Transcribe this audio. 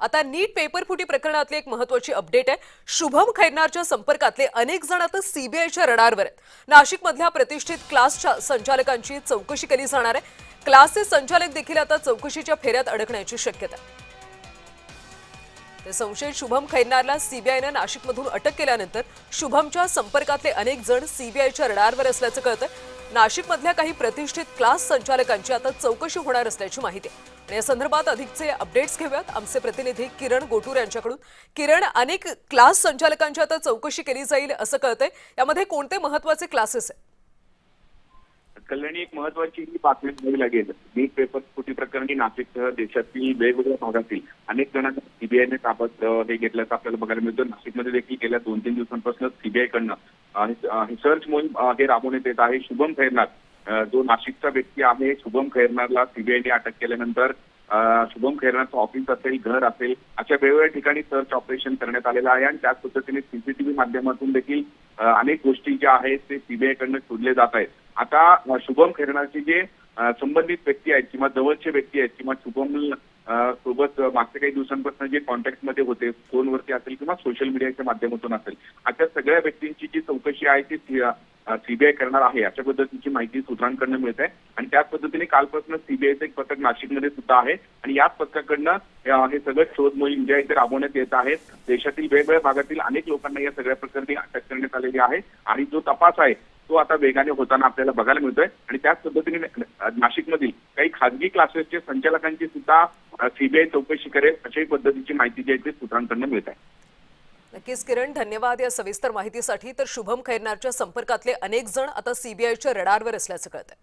आता नीट पेपर फुटी प्रकरणातली एक महत्त्वाची अपडेट आहे। शुभम खैरनारच्या संपर्कातले अनेक जण आता सीबीआयच्या रडारवर आहेत। नाशिकमधल्या प्रतिष्ठित क्लासच्या संचालकांची चौकशी केली जाणार आहे। क्लासचे संचालक देखील आता चौकशीच्या फेऱ्यात अडकण्याची शक्यता आहे। संशयित शुभम खैरनारला सीबीआयने नाशिकमधून अटक केल्यानंतर शुभमच्या संपर्कातले अनेक जण सीबीआयच्या रडारवर असल्याचं कळतंय। नाशिकमधल्या काही प्रतिष्ठित क्लास संचालकांची आता चौकशी होणार असल्याची माहिती आहे। आणि या संदर्भात अधिकचे अपडेट्स घेऊयात आमचे प्रतिनिधी किरण गोटूर यांच्याकडून। किरण, अनेक क्लास संचालकांची आता चौकशी केली जाईल असं कळतंय, यामध्ये कोणते महत्त्वाचे क्लासेस आहेत? कल्याणी, एक महत्वाची बातमी द्यावी लागेल। नीट पेपर फुटी प्रकरणी नाशिकसह देशातील वेगवेगळ्या भागातील अनेक जणांना सीबीआयने ताब्यात हे घेतल्याचं आपल्याला बघायला मिळतं। नाशिकमध्ये देखील गेल्या 2-3 दिवसांपासून सीबीआयकडनं सर्च मोहीम हे राबवण्यात येत आहे। शुभम खैरनार जो नाशिकचा व्यक्ती आहे, शुभम खैरनारला सीबीआयने अटक केल्यानंतर शुभम खैरनारचं ऑफिस असेल, घर असेल, अशा वेगवेगळ्या ठिकाणी सर्च ऑपरेशन करण्यात आलेलं आहे। आणि त्याच पद्धतीने सीसीटीव्ही माध्यमातून देखील अनेक गोष्टी ज्या आहेत ते सीबीआयकडनं शोधले जात आहेत। आता शुभम खैरनारचे जे संबंधित व्यक्ती आहेत किंवा जवळचे व्यक्ती आहेत किंवा शुभम सोबत मागच्या काही दिवसांपासून जे कॉन्टॅक्ट मध्ये होते, फोनवरती असेल किंवा सोशल मीडियाच्या माध्यमातून असेल, अशा सगळ्या व्यक्तींची जी चौकशी आहे ती सीबीआय करणार आहे, अशा पद्धतीची माहिती सूत्रांकडनं मिळत आहे। आणि त्याच पद्धतीने कालपासून सीबीआयचं एक पथक नाशिकमध्ये सुद्धा आहे आणि याच पथकाकडनं हे सगळं शोध मोहीम जे आहे ते राबवण्यात येत आहे। देशातील वेगवेगळ्या भागातील अनेक लोकांना या सगळ्या प्रकरणी अटक करण्यात आलेली आहे आणि जो तपास आहे तो आता वेगाने होताना आपल्याला बघायला मिळतोय। आणि त्याच पद्धतीने नाशिकमधील काही खासगी क्लासेसचे संचालकांची सुद्धा सीबीआय चौकशी करेल, अशाही पद्धतीची माहिती जी आहे ती सूत्रांकडून मिळत आहे। नक्कीच किरण, धन्यवाद या सविस्तर माहितीसाठी। तर शुभम खैरनारच्या संपर्कातले अनेक जण आता सीबीआयच्या रडारवर असल्याचं कळतंय।